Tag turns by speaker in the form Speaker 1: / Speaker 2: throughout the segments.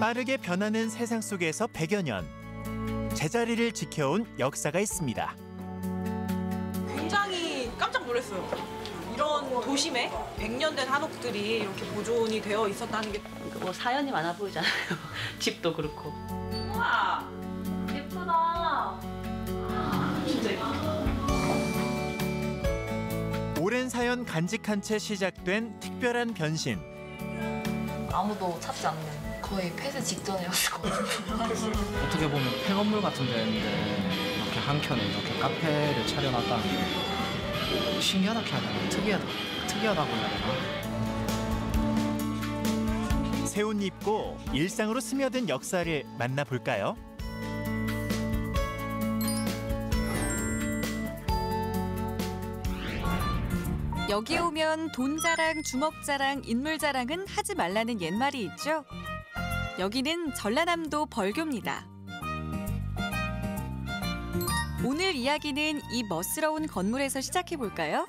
Speaker 1: 빠르게 변하는 세상 속에서 100여 년. 제자리를 지켜온 역사가 있습니다.
Speaker 2: 굉장히 깜짝 놀랐어요. 이런 도심에 100년 된 한옥들이 이렇게 보존이 되어 있었다는 게
Speaker 3: 뭐 사연이 많아 보이잖아요. 집도 그렇고.
Speaker 4: 우와, 예쁘다.
Speaker 3: 진짜 예쁘다.
Speaker 1: 오랜 사연 간직한 채 시작된 특별한 변신.
Speaker 4: 아무도 찾지 않는 거의 폐쇄 직전이었을 것 같아요.
Speaker 5: 어떻게 보면 폐건물 같은 데였는데 이렇게 한켠에 이렇게 카페를 차려놨다는 게 신기하다 해야 되나? 특이하다고 해야 되나?
Speaker 1: 새 옷 입고 일상으로 스며든 역사를 만나볼까요?
Speaker 6: 여기 오면 돈 자랑, 주먹 자랑, 인물 자랑은 하지 말라는 옛말이 있죠. 여기는 전라남도 벌교입니다. 오늘 이야기는 이 멋스러운 건물에서 시작해 볼까요?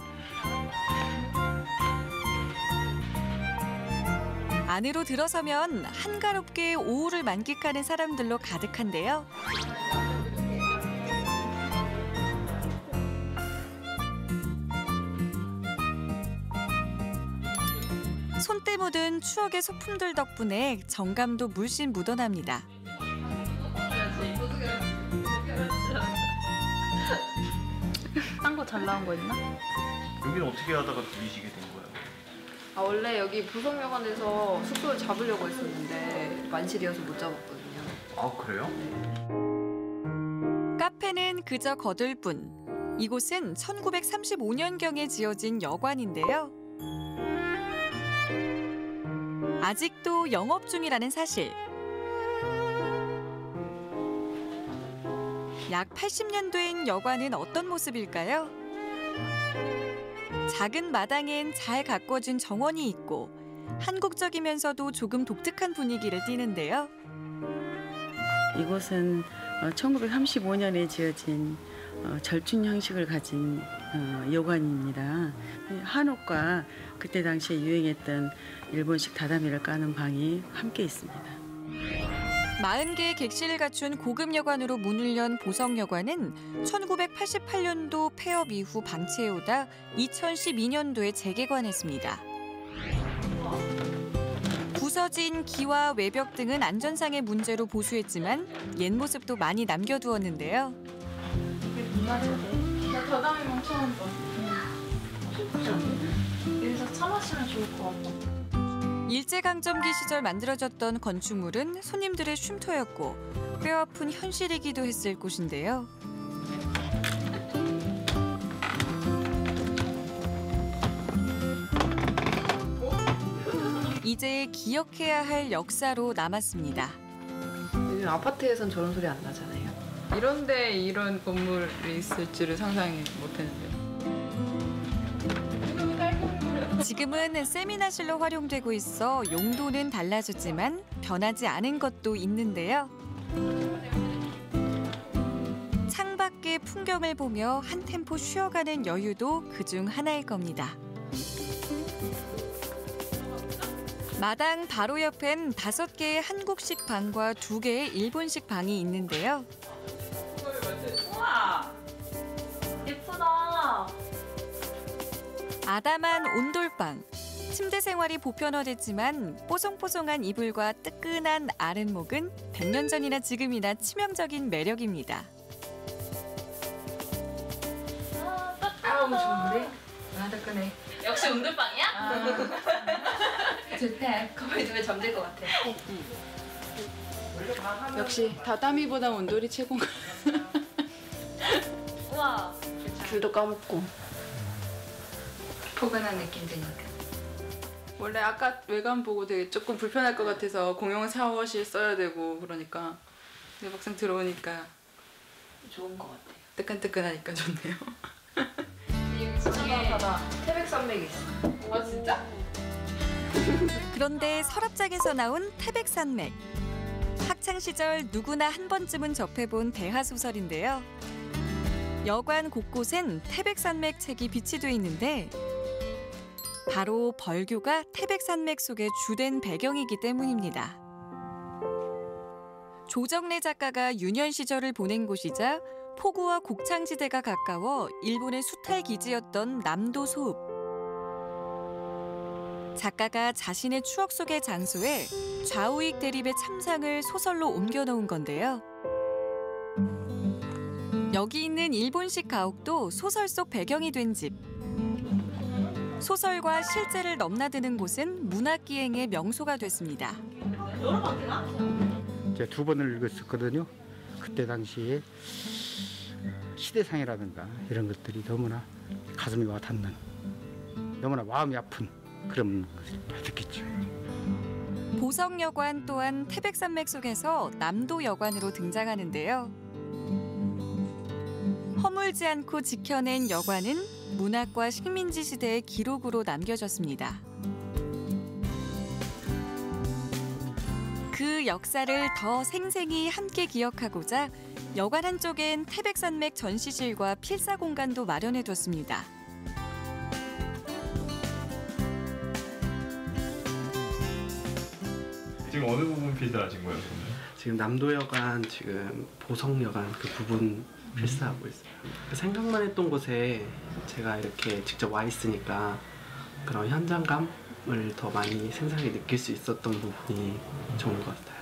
Speaker 6: 안으로 들어서면 한가롭게 오후를 만끽하는 사람들로 가득한데요. 손때 묻은 추억의 소품들 덕분에 정감도 물씬 묻어납니다.
Speaker 4: 딴 거 잘 나온 거 있나?
Speaker 7: 여기는 어떻게 하다가 들리시게 된 거예요?
Speaker 4: 원래 여기 부석여관에서 숙소를 잡으려고 했었는데 만실이어서 못 잡았거든요.
Speaker 7: 아, 그래요?
Speaker 6: 카페는 그저 거들 뿐. 이곳은 1935년경에 지어진 여관인데요. 아직도 영업 중이라는 사실. 약 80년 된 여관은 어떤 모습일까요? 작은 마당엔 잘 가꿔진 정원이 있고 한국적이면서도 조금 독특한 분위기를 띠는데요.
Speaker 8: 이곳은 1935년에 지어진 절춘 형식을 가진 여관입니다. 한옥과 그때 당시에 유행했던 일본식 다다미를 까는 방이 함께 있습니다.
Speaker 6: 40개의 객실을 갖춘 고급 여관으로 문을 연 보성여관은 1988년도 폐업 이후 방치해오다 2012년도에 재개관했습니다. 부서진 기와 외벽 등은 안전상의 문제로 보수했지만 옛 모습도 많이 남겨두었는데요.
Speaker 4: 나 다다미 멍청한 거. 여기서 차 마시면 좋을 것 같아.
Speaker 6: 일제강점기 시절 만들어졌던 건축물은 손님들의 쉼터였고 뼈아픈 현실이기도 했을 곳인데요. 이제 기억해야 할 역사로 남았습니다.
Speaker 4: 요즘 아파트에선 저런 소리 안 나잖아요.
Speaker 9: 이런데 이런 건물이 있을 줄을 상상이 못했는데요.
Speaker 6: 지금은 세미나실로 활용되고 있어 용도는 달라졌지만 변하지 않은 것도 있는데요. 창밖의 풍경을 보며 한 템포 쉬어가는 여유도 그중 하나일 겁니다. 마당 바로 옆엔 5개의 한국식 방과 2개의 일본식 방이 있는데요.
Speaker 4: 우와, 예쁘다.
Speaker 6: 아담한 온돌방. 침대 생활이 보편화됐지만 뽀송뽀송한 이불과 뜨끈한 아랫목은 100년 전이나 지금이나 치명적인 매력입니다.
Speaker 4: 너무 좋은데? 뜨끈해. 역시 온돌방이야? 좋다. 거울 두면 잠들 것 같아.
Speaker 9: 역시 다다미보다 온돌이 최고인가.
Speaker 4: 우와. 귤도 까먹고. 포근한 느낌 드니까.
Speaker 9: 원래 아까 외관 보고 되게 조금 불편할 것 같아서 공용 샤워실 써야 되고 그러니까 근데 막상 들어오니까
Speaker 4: 좋은 것 같아요.
Speaker 9: 뜨끈뜨끈하니까 좋네요.
Speaker 4: 여기에 태백산맥이 있어.
Speaker 9: 아 진짜?
Speaker 6: 그런데 서랍장에서 나온 태백산맥. 학창시절 누구나 한 번쯤은 접해본 대하소설인데요. 여관 곳곳엔 태백산맥 책이 비치돼 있는데 바로 벌교가 태백산맥 속의 주된 배경이기 때문입니다. 조정래 작가가 유년 시절을 보낸 곳이자 포구와 곡창지대가 가까워 일본의 수탈 기지였던 남도 소읍. 작가가 자신의 추억 속의 장소에 좌우익 대립의 참상을 소설로 옮겨놓은 건데요. 여기 있는 일본식 가옥도 소설 속 배경이 된 집. 소설과 실제를 넘나드는 곳은 문학기행의 명소가 됐습니다.
Speaker 10: 제가 2번을 읽었었거든요. 그때 당시에 시대상이라든가 이런 것들이 너무나 가슴에 와닿는, 너무나 마음이 아픈 그런 것을 느꼈죠.
Speaker 6: 보성여관 또한 태백산맥 속에서 남도여관으로 등장하는데요. 허물지 않고 지켜낸 여관은 문학과 식민지 시대의 기록으로 남겨졌습니다. 그 역사를 더 생생히 함께 기억하고자 여관 한쪽엔 태백산맥 전시실과 필사 공간도 마련해뒀습니다.
Speaker 7: 지금 어느 부분 필사하신 거예요?
Speaker 11: 지금 남도여관, 지금 보성여관 그 부분 필사하고 있어요. 생각만 했던 곳에 제가 이렇게 직접 와 있으니까 그런 현장감을 더 많이 생생하게 느낄 수 있었던 부분이 좋은 것 같아요.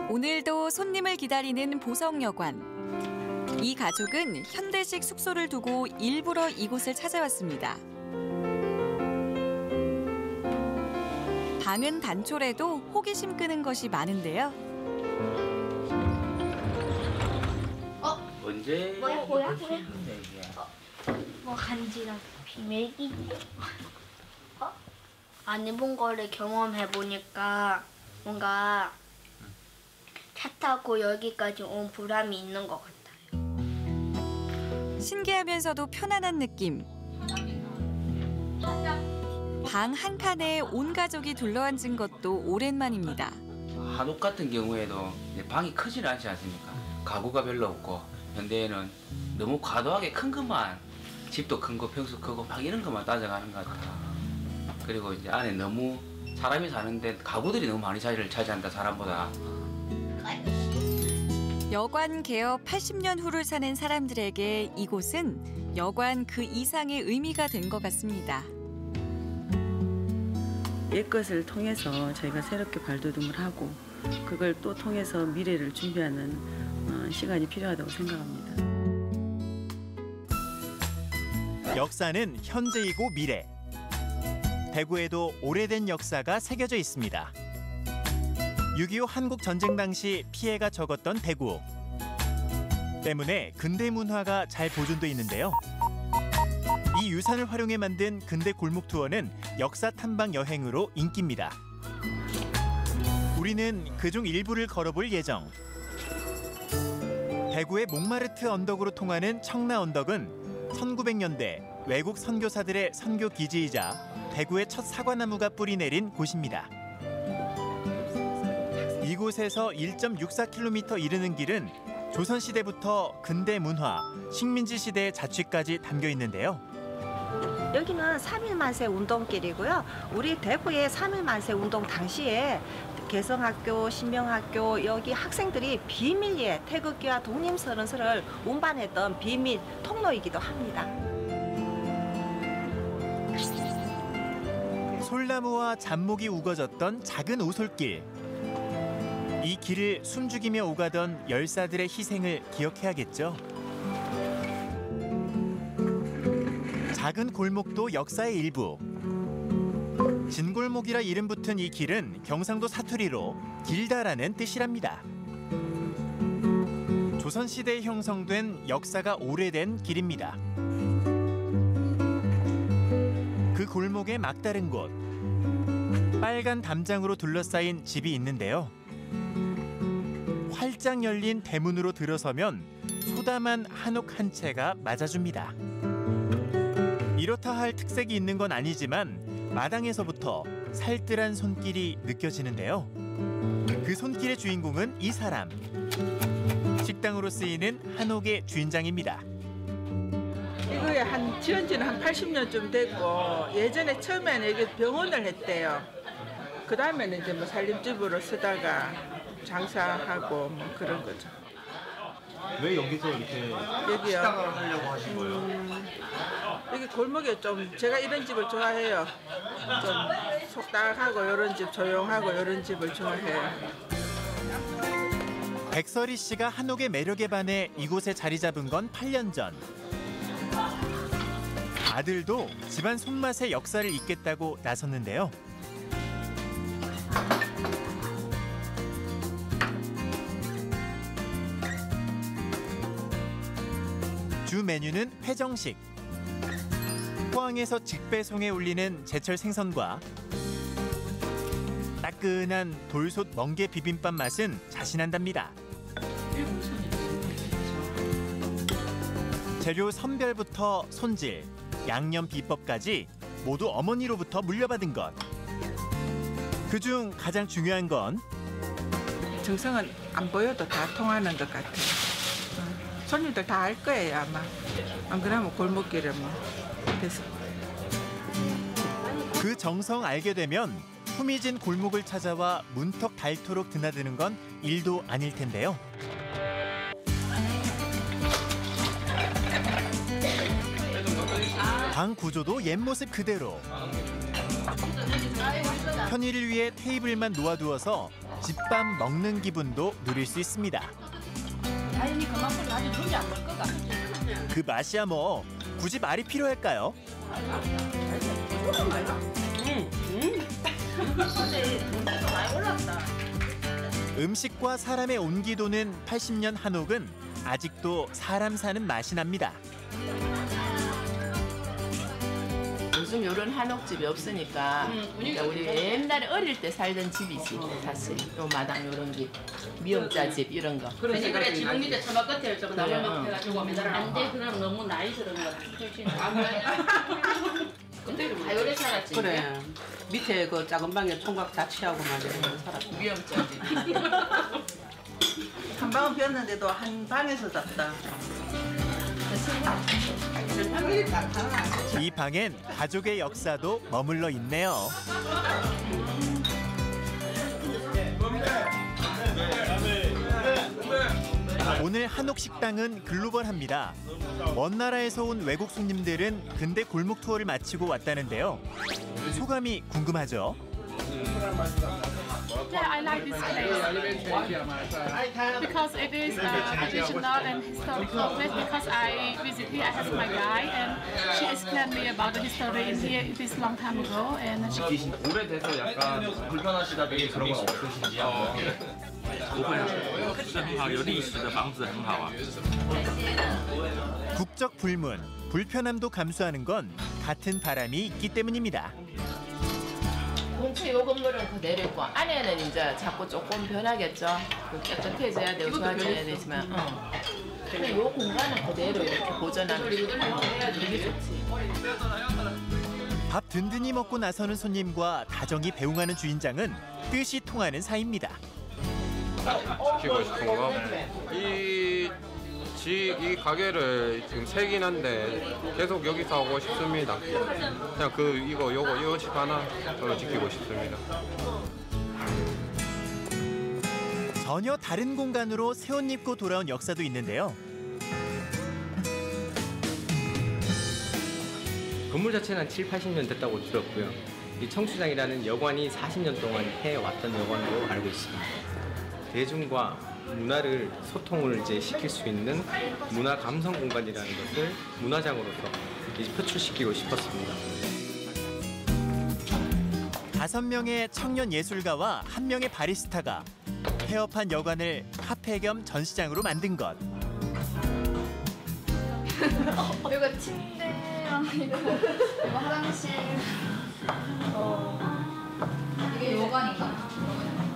Speaker 6: 오늘도 손님을 기다리는 보성여관. 이 가족은 현대식 숙소를 두고 일부러 이곳을 찾아왔습니다. 방은 단촐해도 호기심 끄는 것이 많은데요.
Speaker 12: 언제?
Speaker 13: 뭐야? 뭐 간지랑 비밀기? 안 해본 거를 경험해 보니까 뭔가 차 타고 여기까지 온 보람이 있는 것 같아요.
Speaker 6: 신기하면서도 편안한 느낌. 방 한 칸에 온 가족이 둘러앉은 것도 오랜만입니다.
Speaker 12: 한옥 같은 경우에도 이제 방이 크지는 않지 않습니까? 가구가 별로 없고 현대에는 너무 과도하게 큰 것만, 집도 큰 거, 평수 크고 막 이런 것만 따져가는 것 같아. 그리고 이제 안에 너무 사람이 사는데 가구들이 너무 많이 자리를 차지한다, 사람보다.
Speaker 6: 여관 개업 80년 후를 사는 사람들에게 이곳은 여관 그 이상의 의미가 된 것 같습니다.
Speaker 8: 옛것을 통해서 저희가 새롭게 발돋움을 하고 그걸 또 통해서 미래를 준비하는 시간이 필요하다고 생각합니다.
Speaker 1: 역사는 현재이고 미래. 대구에도 오래된 역사가 새겨져 있습니다. 6.25 한국 전쟁 당시 피해가 적었던 대구. 때문에 근대 문화가 잘 보존돼 있는데요. 이 유산을 활용해 만든 근대 골목 투어는 역사 탐방 여행으로 인기입니다. 우리는 그중 일부를 걸어볼 예정. 대구의 몽마르트 언덕으로 통하는 청라 언덕은 1900년대 외국 선교사들의 선교 기지이자 대구의 첫 사과나무가 뿌리 내린 곳입니다. 이곳에서 1.64km 이르는 길은 조선시대부터 근대 문화, 식민지 시대의 자취까지 담겨 있는데요.
Speaker 14: 여기는 3.1만세 운동길이고요. 우리 대구의 3.1만세 운동 당시에 개성학교, 신명학교 여기 학생들이 비밀리에 태극기와 독립선언서를 운반했던 비밀 통로이기도 합니다.
Speaker 1: 솔나무와 잡목이 우거졌던 작은 오솔길. 이 길을 숨죽이며 오가던 열사들의 희생을 기억해야겠죠. 작은 골목도 역사의 일부. 진골목이라 이름 붙은 이 길은 경상도 사투리로 길다라는 뜻이랍니다. 조선시대에 형성된 역사가 오래된 길입니다. 그 골목의 막다른 곳. 빨간 담장으로 둘러싸인 집이 있는데요. 활짝 열린 대문으로 들어서면 소담한 한옥 한 채가 맞아줍니다. 이렇다 할 특색이 있는 건 아니지만 마당에서부터 살뜰한 손길이 느껴지는데요. 그 손길의 주인공은 이 사람. 식당으로 쓰이는 한옥의 주인장입니다.
Speaker 15: 이거에 지은 지는 한 80년쯤 됐고 예전에 처음에는 여기 병원을 했대요. 그 다음에는 이제 뭐 살림집으로 쓰다가 장사하고 뭐 그런 거죠.
Speaker 7: 왜 여기서 이렇게
Speaker 15: 여기요?
Speaker 7: 식당을 하려고 하신 거예요?
Speaker 15: 여기 골목에 좀 제가 이런 집을 좋아해요. 좀 속닥하고 이런 집 조용하고 이런 집을 좋아해요.
Speaker 1: 백설이 씨가 한옥의 매력에 반해 이곳에 자리 잡은 건 8년 전. 아들도 집안 손맛의 역사를 잇겠다고 나섰는데요. 주 메뉴는 회정식. 포항에서 직배송에 올리는 제철 생선과 따끈한 돌솥 멍게 비빔밥 맛은 자신한답니다. 재료 선별부터 손질, 양념 비법까지 모두 어머니로부터 물려받은 것. 그중 가장 중요한 건
Speaker 15: 정성은 안 보여도 다 통하는 것 같아요. 손님들 다 알 거예요 아마. 안 그러면 골목길에 뭐 그래서.
Speaker 1: 그 정성 알게 되면 후미진 골목을 찾아와 문턱 닳도록 드나드는 건 일도 아닐 텐데요. 방 구조도 옛 모습 그대로. 편의를 위해 테이블만 놓아두어서 집밥 먹는 기분도 누릴 수 있습니다. 그 맛이야 뭐 굳이 말이 필요할까요? 음식과 사람의 온기도는 80년 한옥은 아직도 사람 사는 맛이 납니다.
Speaker 16: 요즘 이런 한옥집이 없으니까 그러니까 우리 옛날에 어릴 때 살던 집이지 사실. 요 마당 이런 집, 미역자집 이런 거.
Speaker 3: 그래 지붕 밑에 처마 끝에 좀 나무만 해가지고 안 돼. 그럼 너무 나이 들은 것 같아.
Speaker 16: 그때 다 요래 살았지.
Speaker 8: 그래. 밑에 그 작은 방에 총각 자취하고 말이야. 살았어.
Speaker 16: 미역자집.
Speaker 15: 한 방은 비었는데도 한 방에서 잤다.
Speaker 1: 이 방엔 가족의 역사도 머물러 있네요. 오늘 한옥 식당은 글로벌합니다. 먼 나라에서 온 외국 손님들은 근대 골목 투어를 마치고 왔다는데요. 소감이 궁금하죠?
Speaker 17: Yeah, I like this place because it is traditional and historical place. Because I visit here, I have my guide and she explained me about the history in here. It is long time ago and she.
Speaker 7: 오래돼서 약간 불편하시다든지 그런 건 없으신지요?
Speaker 18: 不会啊，很好，有历史的房子很好啊。
Speaker 1: 국적 불문, 불편함도 감수하는 건 같은 바람이 있기 때문입니다.
Speaker 16: 본체 요 건물은 그대로 있고 안에는 이제 자꾸 조금 변하겠죠. 깨끗해져야 되고 좋아져야 되지만 근데 요 공간은 그대로 이렇게 보존하는 되게 좋지.
Speaker 1: 밥 든든히 먹고 나서는 손님과 다정히 배웅하는 주인장은 뜻이 통하는 사이입니다.
Speaker 19: 시키고 싶은 거? 이 가게를 지금 세긴 한데 계속 여기서 하고 싶습니다. 그냥 이거 집 하나 저는 지키고 싶습니다.
Speaker 1: 전혀 다른 공간으로 새 옷 입고 돌아온 역사도 있는데요.
Speaker 20: 건물 자체는 한 7, 80년 됐다고 들었고요. 이 청주장이라는 여관이 40년 동안 해왔던 여관으로 알고 있습니다. 대중과 문화를 소통을 이제 시킬 수 있는 문화 감성 공간이라는 것을 문화장으로서 이제 표출시키고 싶었습니다.
Speaker 1: 5명의 청년 예술가와 1명의 바리스타가 폐업한 여관을 카페 겸 전시장으로 만든 것.
Speaker 4: 이거 침대랑 이거 화장실. 이게 여관인가?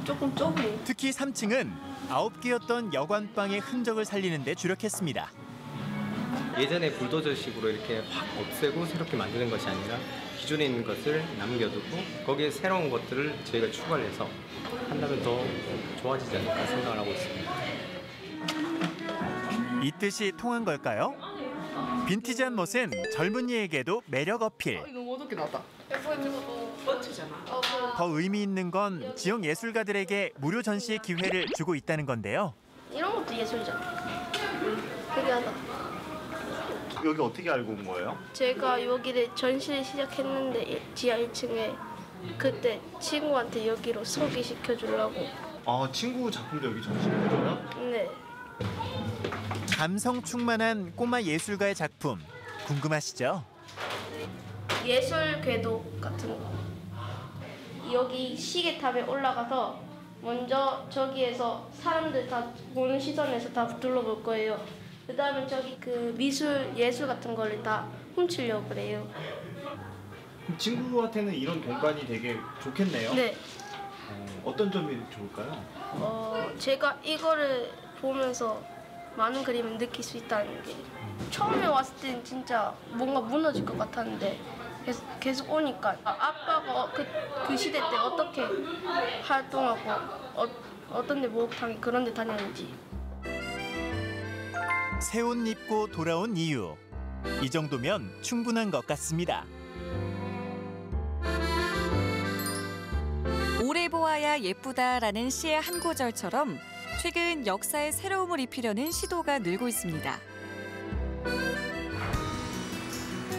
Speaker 4: 조금 좁고.
Speaker 1: 특히 3층은 9개였던 여관방의 흔적을 살리는 데 주력했습니다.
Speaker 20: 예전에 불도저식으로 이렇게 확 없애고 새롭게 만드는 것이 아니라 기존에 있는 것을 남겨두고 거기에 새로운 것들을 저희가 추가를 해서 한다면 더 좋아지지 않을까 생각을 하고 있습니다.
Speaker 1: 이 뜻이 통한 걸까요? 빈티지한 멋은 젊은이에게도 매력 어필.
Speaker 4: 너무 어둡게 나왔다.
Speaker 16: 멋지잖아.
Speaker 1: 더 의미 있는 건 지역 예술가들에게 무료 전시의 기회를 주고 있다는 건데요.
Speaker 13: 이런 것도 예술이잖아. 특이하다.
Speaker 21: 여기 어떻게 알고 온 거예요?
Speaker 13: 제가 여기를 전시를 시작했는데 지하 1층에 그때 친구한테 여기로 소개시켜 주려고.
Speaker 21: 아, 친구 작품도 여기 전시해줘요?
Speaker 13: 네.
Speaker 1: 감성 충만한 꼬마 예술가의 작품 궁금하시죠?
Speaker 13: 예술 궤도 같은 거. 여기 시계탑에 올라가서 먼저 저기에서 사람들 다 보는 시선에서 다 둘러볼 거예요. 그다음에 저기 그 미술 예술 같은 거를 다 훔치려고 그래요.
Speaker 21: 친구한테는 이런 공간이 되게 좋겠네요.
Speaker 13: 네.
Speaker 21: 어떤 점이 좋을까요?
Speaker 13: 제가 이거를 보면서 많은 그림을 느낄 수 있다는 게 처음에 왔을 때는 진짜 뭔가 무너질 것 같았는데 계속 오니까 아빠가 그 시대 때 어떻게 활동하고 어떤 데 목욕탕이 그런 데 다녔는지.
Speaker 1: 새 옷 입고 돌아온 이유. 이 정도면 충분한 것 같습니다.
Speaker 6: 오래 보아야 예쁘다라는 시의 한 구절처럼 최근 역사에 새로움을 입히려는 시도가 늘고 있습니다.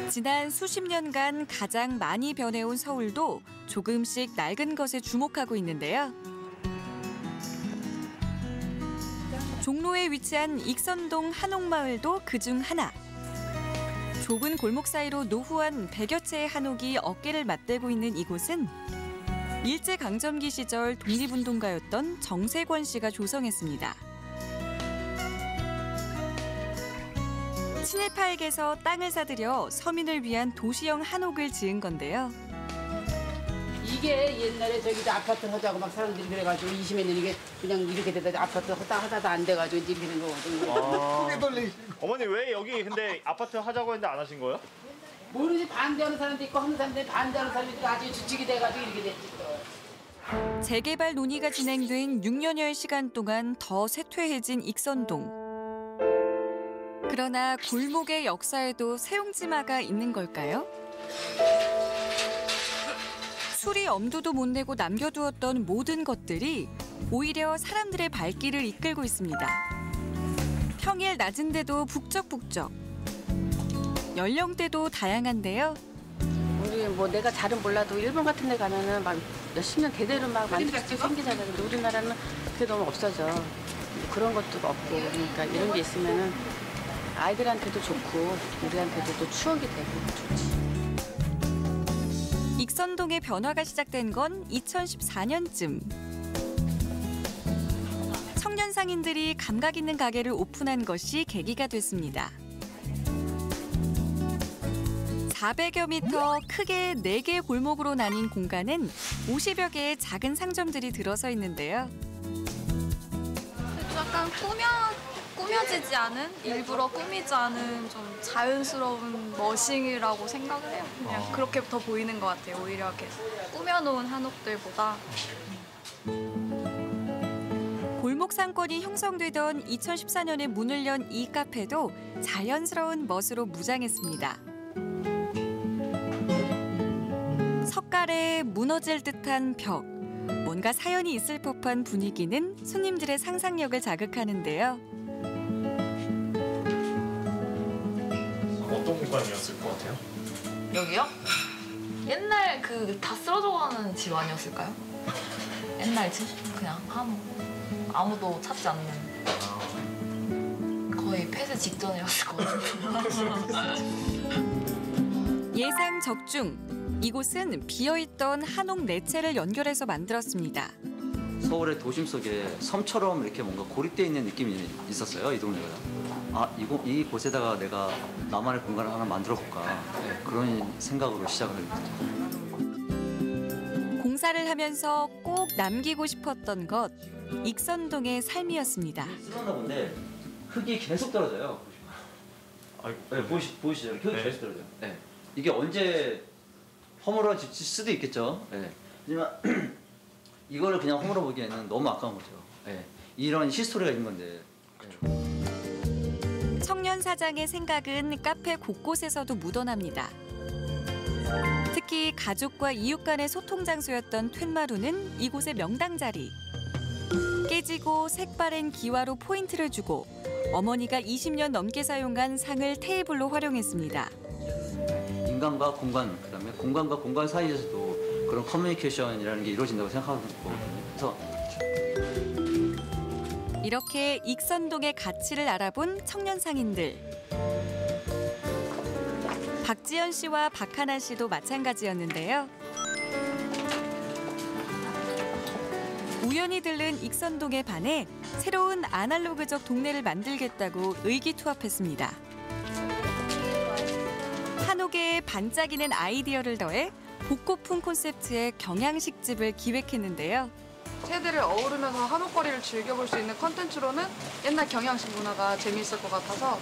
Speaker 6: 지난 수십 년간 가장 많이 변해온 서울도 조금씩 낡은 것에 주목하고 있는데요. 종로에 위치한 익선동 한옥마을도 그중 하나. 좁은 골목 사이로 노후한 100여 채의 한옥이 어깨를 맞대고 있는 이곳은 일제강점기 시절 독립운동가였던 정세권 씨가 조성했습니다. 친일파에게서 땅을 사들여 서민을 위한 도시형 한옥을 지은 건데요.
Speaker 22: 이게 옛날에 저기도 아파트 하자고 막 사람들이 그래가지고 20몇 년 이게 그냥 이렇게 되다 아파트 하다도 안 돼가지고 이제 이렇게 된 거거든요.
Speaker 21: 어머니 왜 여기 근데 아파트 하자고 했는데 안 하신 거예요?
Speaker 22: 모르지 반대하는 사람도 있고 하는 사람들이 반대하는 사람도 있고 아주 주축이 돼가지고 이렇게 됐지 또.
Speaker 6: 재개발 논의가 진행된 6년여의 시간 동안 더 쇠퇴해진 익선동. 그러나 골목의 역사에도 세용지마가 있는 걸까요? 술이 엄두도 못 내고 남겨두었던 모든 것들이 오히려 사람들의 발길을 이끌고 있습니다. 평일 낮은데도 북적북적. 연령대도 다양한데요.
Speaker 22: 우리 뭐 내가 잘은 몰라도 일본 같은 데 가면은 막 몇십 년 대대로 막 만들어지고 생기잖아요. 근데 우리나라는 그게 너무 없어져. 그런 것도 없고 그러니까 이런 게 있으면은 아이들한테도 좋고 우리한테도 또 추억이 되고 좋지.
Speaker 6: 익선동의 변화가 시작된 건 2014년쯤. 청년 상인들이 감각 있는 가게를 오픈한 것이 계기가 됐습니다. 400여 미터 크게 4개의 골목으로 나뉜 공간은 50여 개의 작은 상점들이 들어서 있는데요.
Speaker 23: 약간 꾸며지지 않은, 일부러 꾸미지 않은 좀 자연스러운 머싱이라고 생각을 해요. 그냥 그렇게 더 보이는 것 같아요. 오히려 이렇게 꾸며놓은 한옥들보다.
Speaker 6: 골목 상권이 형성되던 2014년에 문을 연 이 카페도 자연스러운 멋으로 무장했습니다. 석가래에 무너질 듯한 벽, 뭔가 사연이 있을 법한 분위기는 손님들의 상상력을 자극하는데요.
Speaker 21: 어떤 공간이었을 것 같아요?
Speaker 24: 여기요? 옛날 그 다 쓰러져가는 집 아니었을까요? 옛날 집? 그냥 아무도 찾지 않는 거의 폐쇄 직전이었을 것 같아요.
Speaker 6: 예상 적중. 이곳은 비어있던 한옥 4채를 연결해서 만들었습니다.
Speaker 25: 서울의 도심 속에 섬처럼 이렇게 뭔가 고립되어 있는 느낌이 있었어요, 이 동네가. 아, 이곳에다가 내가 나만의 공간을 하나 만들어 볼까. 그런 생각으로 시작을 했죠.
Speaker 6: 공사를 하면서 꼭 남기고 싶었던 것, 익선동의 삶이었습니다.
Speaker 25: 쓰러나 본데 흙이 계속 떨어져요. 네, 보이시죠? 흙이 계속 떨어져요. 네. 이게 언제 허물어질 수도 있겠죠. 네. 하지만 이거를 그냥 허물어 보기에는 너무 아까운 거죠. 네. 이런 히스토리가 있는 건데.
Speaker 6: 청년 사장의 생각은 카페 곳곳에서도 묻어납니다. 특히 가족과 이웃 간의 소통 장소였던 툇마루는 이곳의 명당 자리. 깨지고 색바랜 기와로 포인트를 주고 어머니가 20년 넘게 사용한 상을 테이블로 활용했습니다.
Speaker 25: 인간과 공간, 그다음에 공간과 공간 사이에서도 그런 커뮤니케이션이라는 게 이루어진다고 생각하고 있거든요. 그래서
Speaker 6: 이렇게 익선동의 가치를 알아본 청년 상인들. 박지연 씨와 박하나 씨도 마찬가지였는데요. 우연히 들른 익선동에 반해 새로운 아날로그적 동네를 만들겠다고 의기투합했습니다. 한옥에 반짝이는 아이디어를 더해 복고풍 콘셉트의 경양식집을 기획했는데요.
Speaker 4: 세대를 어우르면서 한옥거리를 즐겨볼 수 있는 컨텐츠로는 옛날 경양식 문화가 재미있을 것 같아서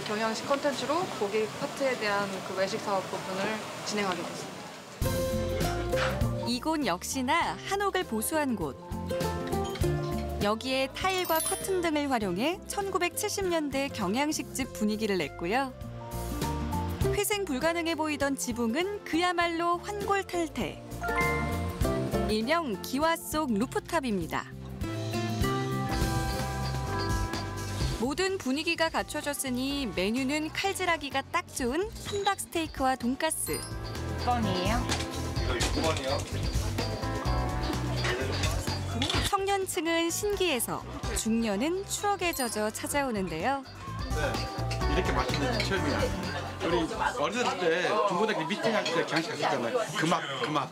Speaker 4: 경양식 컨텐츠로 고객 파트에 대한 그 외식 사업 부분을 진행하게 됐습니다.
Speaker 6: 이곳 역시나 한옥을 보수한 곳. 여기에 타일과 커튼 등을 활용해 1970년대 경양식집 분위기를 냈고요. 회생 불가능해 보이던 지붕은 그야말로 환골탈태. 일명 기와 속 루프탑입니다. 모든 분위기가 갖춰졌으니 메뉴는 칼질하기가 딱 좋은 함박 스테이크와 돈가스.
Speaker 24: 6번이에요?
Speaker 7: 6번이요?
Speaker 6: 청년층은 신기해서 중년은 추억에 젖어 찾아오는데요.
Speaker 2: 네, 이렇게 맛있는 처음이야. 우리 어렸을 때 중고등학교 미팅할 때 경양식 갔었잖아요. 그 맛.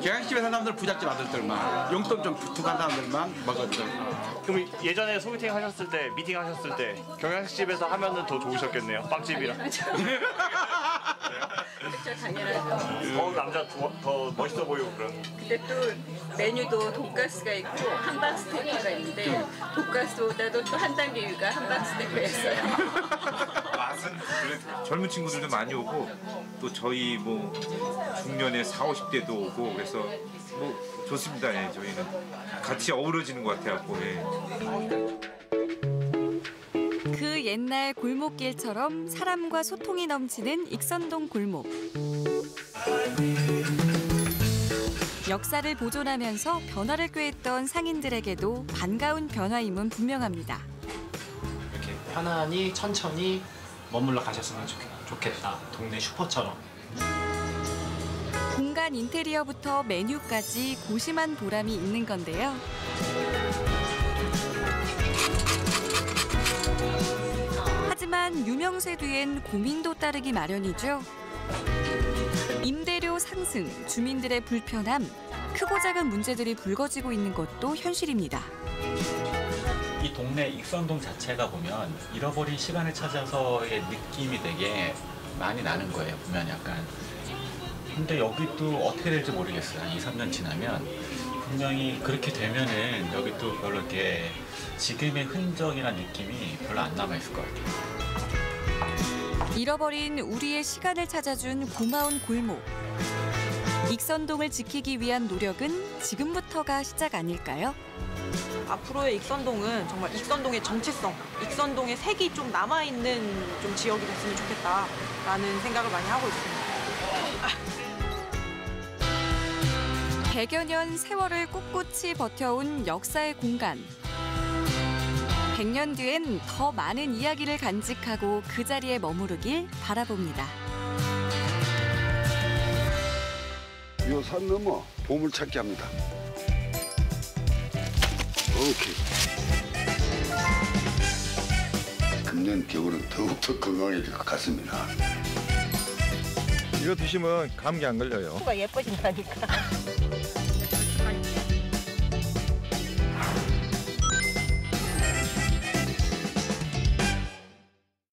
Speaker 2: 경양식집에 사람들 부잣집 아들들만, 용돈 좀 두둑한 사람들만 먹었죠.
Speaker 21: 그럼 예전에 소개팅 하셨을 때, 미팅 하셨을 때 경양식집에서 하면은 더 좋으셨겠네요. 빵집이랑.
Speaker 22: 그렇죠, 당연하죠.
Speaker 21: 더 남자 더 멋있어 보이고 그런.
Speaker 22: 근데 또 메뉴도 돈가스가 있고 함박 스테이크가 있는데 돈가스보다도 또 한 단계 위가 함박 스테이크였어요.
Speaker 5: 맛은 그래, 젊은 친구들도 많이 오고 또 저희 뭐 중년의 40, 50대도 오고 그래서 뭐 좋습니다. 예, 저희는 같이 어우러지는 것 같아요. 예.
Speaker 6: 그 옛날 골목길처럼 사람과 소통이 넘치는 익선동 골목. 역사를 보존하면서 변화를 꾀했던 상인들에게도 반가운 변화임은 분명합니다.
Speaker 9: 이렇게 편안히 천천히 머물러 가셨으면 좋겠다. 동네 슈퍼처럼.
Speaker 6: 공간 인테리어부터 메뉴까지 고심한 보람이 있는 건데요. 하지만 유명세 뒤엔 고민도 따르기 마련이죠. 임대료 상승, 주민들의 불편함, 크고 작은 문제들이 불거지고 있는 것도 현실입니다.
Speaker 10: 이 동네 익선동 자체가 보면 잃어버린 시간을 찾아서의 느낌이 되게 많이 나는 거예요. 보면 약간. 근데 여기도 어떻게 될지 모르겠어요. 2, 3년 지나면 분명히 그렇게 되면은 여기도 별로 이렇게 지금의 흔적이나 느낌이 별로 안 남아있을 것 같아요.
Speaker 6: 잃어버린 우리의 시간을 찾아준 고마운 골목. 익선동을 지키기 위한 노력은 지금부터가 시작 아닐까요?
Speaker 11: 앞으로의 익선동은 정말 익선동의 정체성, 익선동의 색이 좀 남아있는 좀 지역이 됐으면 좋겠다라는 생각을 많이 하고 있습니다.
Speaker 6: 100여 년 세월을 꿋꿋이 버텨온 역사의 공간. 100년 뒤엔 더 많은 이야기를 간직하고 그 자리에 머무르길 바라봅니다.
Speaker 26: 요 산 넘어 보물찾기 합니다. 오케이. 금년 겨울은 더욱더 건강해질 것 같습니다.
Speaker 27: 이거 드시면 감기 안 걸려요.
Speaker 28: 예뻐진다니까.